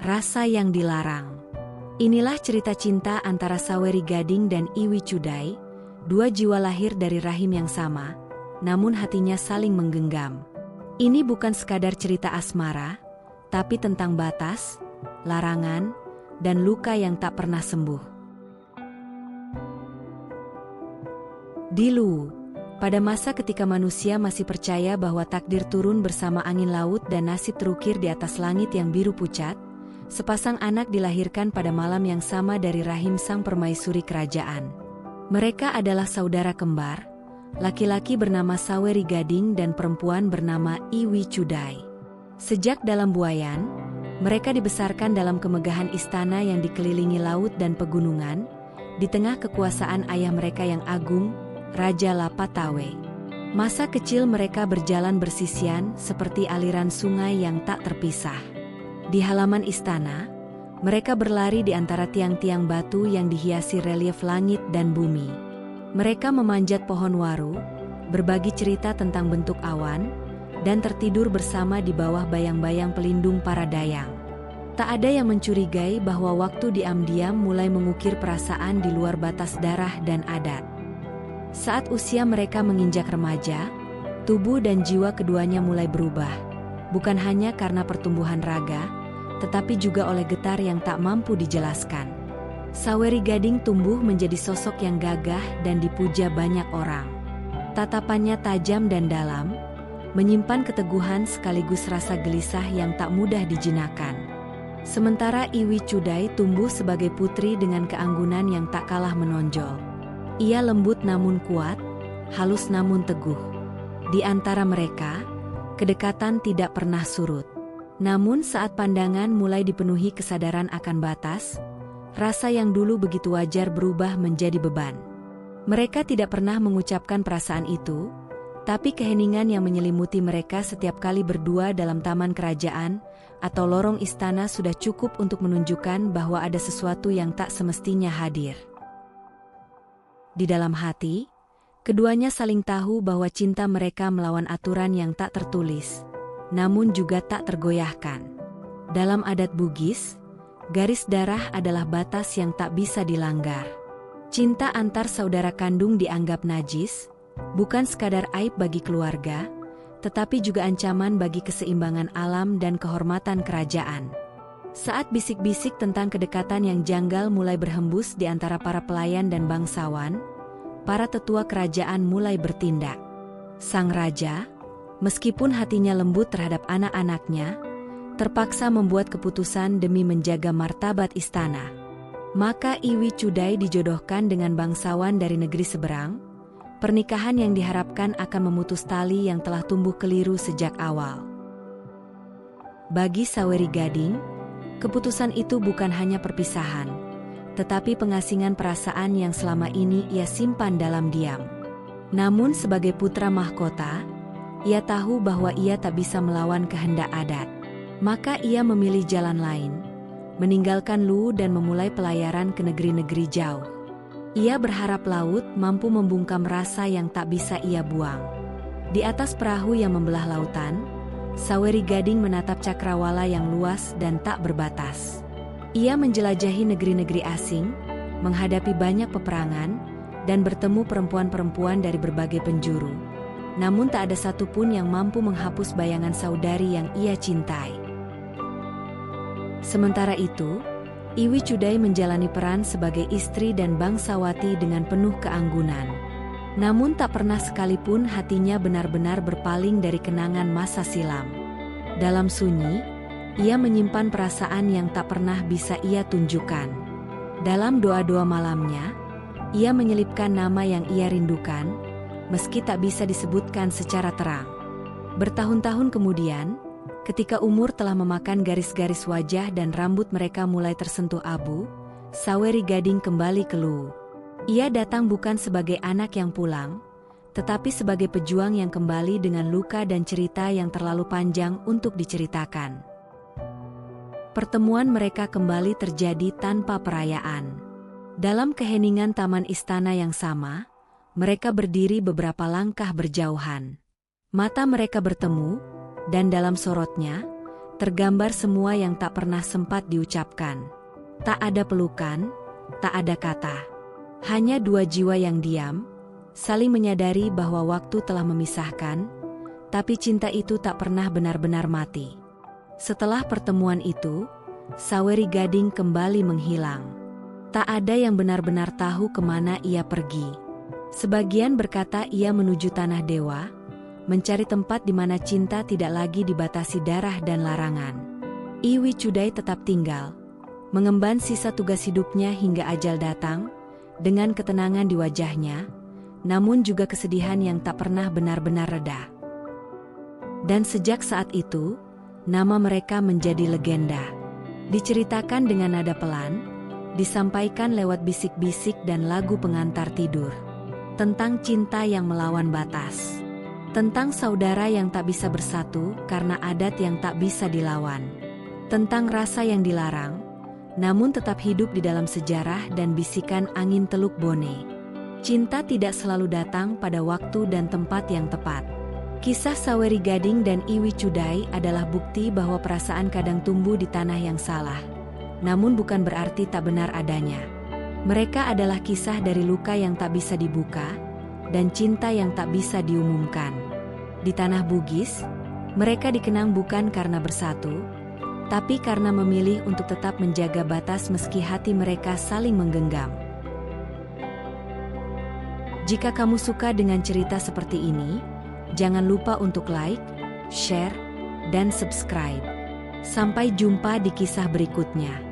Rasa yang dilarang. Inilah cerita cinta antara Saweri Gading dan Iwi Chudai, dua jiwa lahir dari rahim yang sama, namun hatinya saling menggenggam. Ini bukan sekadar cerita asmara, tapi tentang batas, larangan, dan luka yang tak pernah sembuh. Dulu, pada masa ketika manusia masih percaya bahwa takdir turun bersama angin laut dan nasib terukir di atas langit yang biru pucat, sepasang anak dilahirkan pada malam yang sama dari rahim sang permaisuri kerajaan. Mereka adalah saudara kembar, laki-laki bernama Saweri Gading dan perempuan bernama Iwi Chudai. Sejak dalam buayan, mereka dibesarkan dalam kemegahan istana yang dikelilingi laut dan pegunungan, di tengah kekuasaan ayah mereka yang agung, Raja Lapatawe. Masa kecil mereka berjalan bersisian seperti aliran sungai yang tak terpisah. Di halaman istana, mereka berlari di antara tiang-tiang batu yang dihiasi relief langit dan bumi. Mereka memanjat pohon waru, berbagi cerita tentang bentuk awan, dan tertidur bersama di bawah bayang-bayang pelindung para dayang. Tak ada yang mencurigai bahwa waktu diam-diam mulai mengukir perasaan di luar batas darah dan adat. Saat usia mereka menginjak remaja, tubuh dan jiwa keduanya mulai berubah, bukan hanya karena pertumbuhan raga, tetapi juga oleh getar yang tak mampu dijelaskan. Saweri Gading tumbuh menjadi sosok yang gagah dan dipuja banyak orang. Tatapannya tajam dan dalam, menyimpan keteguhan sekaligus rasa gelisah yang tak mudah dijinakan. Sementara Iwi Chudai tumbuh sebagai putri dengan keanggunan yang tak kalah menonjol. Ia lembut namun kuat, halus namun teguh. Di antara mereka, kedekatan tidak pernah surut. Namun saat pandangan mulai dipenuhi kesadaran akan batas, rasa yang dulu begitu wajar berubah menjadi beban. Mereka tidak pernah mengucapkan perasaan itu, tapi keheningan yang menyelimuti mereka setiap kali berdua dalam taman kerajaan atau lorong istana sudah cukup untuk menunjukkan bahwa ada sesuatu yang tak semestinya hadir. Di dalam hati, keduanya saling tahu bahwa cinta mereka melawan aturan yang tak tertulis, namun juga tak tergoyahkan. Dalam adat Bugis, garis darah adalah batas yang tak bisa dilanggar. Cinta antar saudara kandung dianggap najis, bukan sekadar aib bagi keluarga, tetapi juga ancaman bagi keseimbangan alam dan kehormatan kerajaan. Saat bisik-bisik tentang kedekatan yang janggal mulai berhembus di antara para pelayan dan bangsawan, para tetua kerajaan mulai bertindak. Sang raja, meskipun hatinya lembut terhadap anak-anaknya, terpaksa membuat keputusan demi menjaga martabat istana. Maka Iwi Chudai dijodohkan dengan bangsawan dari negeri seberang, pernikahan yang diharapkan akan memutus tali yang telah tumbuh keliru sejak awal. Bagi Saweri Gading, keputusan itu bukan hanya perpisahan, tetapi pengasingan perasaan yang selama ini ia simpan dalam diam. Namun sebagai putra mahkota, ia tahu bahwa ia tak bisa melawan kehendak adat. Maka ia memilih jalan lain, meninggalkan Lu dan memulai pelayaran ke negeri-negeri jauh. Ia berharap laut mampu membungkam rasa yang tak bisa ia buang. Di atas perahu yang membelah lautan, Saweri Gading menatap cakrawala yang luas dan tak berbatas. Ia menjelajahi negeri-negeri asing, menghadapi banyak peperangan, dan bertemu perempuan-perempuan dari berbagai penjuru. Namun tak ada satupun yang mampu menghapus bayangan saudari yang ia cintai. Sementara itu, Iwi Chudai menjalani peran sebagai istri dan bangsawati dengan penuh keanggunan. Namun tak pernah sekalipun hatinya benar-benar berpaling dari kenangan masa silam. Dalam sunyi, ia menyimpan perasaan yang tak pernah bisa ia tunjukkan. Dalam doa-doa malamnya, ia menyelipkan nama yang ia rindukan, meski tak bisa disebutkan secara terang. Bertahun-tahun kemudian, ketika umur telah memakan garis-garis wajah dan rambut mereka mulai tersentuh abu, Saweri Gading kembali ke Lu. Ia datang bukan sebagai anak yang pulang, tetapi sebagai pejuang yang kembali dengan luka dan cerita yang terlalu panjang untuk diceritakan. Pertemuan mereka kembali terjadi tanpa perayaan. Dalam keheningan taman istana yang sama, mereka berdiri beberapa langkah berjauhan. Mata mereka bertemu, dan dalam sorotnya, Tergambar semua yang tak pernah sempat diucapkan. Tak ada pelukan, tak ada kata. Hanya dua jiwa yang diam, saling menyadari bahwa waktu telah memisahkan, tapi cinta itu tak pernah benar-benar mati. Setelah pertemuan itu, Saweri Gading kembali menghilang. Tak ada yang benar-benar tahu kemana ia pergi. Sebagian berkata ia menuju tanah dewa, mencari tempat di mana cinta tidak lagi dibatasi darah dan larangan. Iwi Cudai tetap tinggal, mengemban sisa tugas hidupnya hingga ajal datang, dengan ketenangan di wajahnya, namun juga kesedihan yang tak pernah benar-benar reda. Dan sejak saat itu, nama mereka menjadi legenda. Diceritakan dengan nada pelan, disampaikan lewat bisik-bisik dan lagu pengantar tidur. Tentang cinta yang melawan batas. Tentang saudara yang tak bisa bersatu karena adat yang tak bisa dilawan. Tentang rasa yang dilarang, namun tetap hidup di dalam sejarah dan bisikan angin Teluk Bone. Cinta tidak selalu datang pada waktu dan tempat yang tepat. Kisah Saweri Gading dan Iwi Cudai adalah bukti bahwa perasaan kadang tumbuh di tanah yang salah, namun bukan berarti tak benar adanya. Mereka adalah kisah dari luka yang tak bisa dibuka, dan cinta yang tak bisa diumumkan. Di tanah Bugis, mereka dikenang bukan karena bersatu, tapi karena memilih untuk tetap menjaga batas meski hati mereka saling menggenggam. Jika kamu suka dengan cerita seperti ini, jangan lupa untuk like, share, dan subscribe. Sampai jumpa di kisah berikutnya.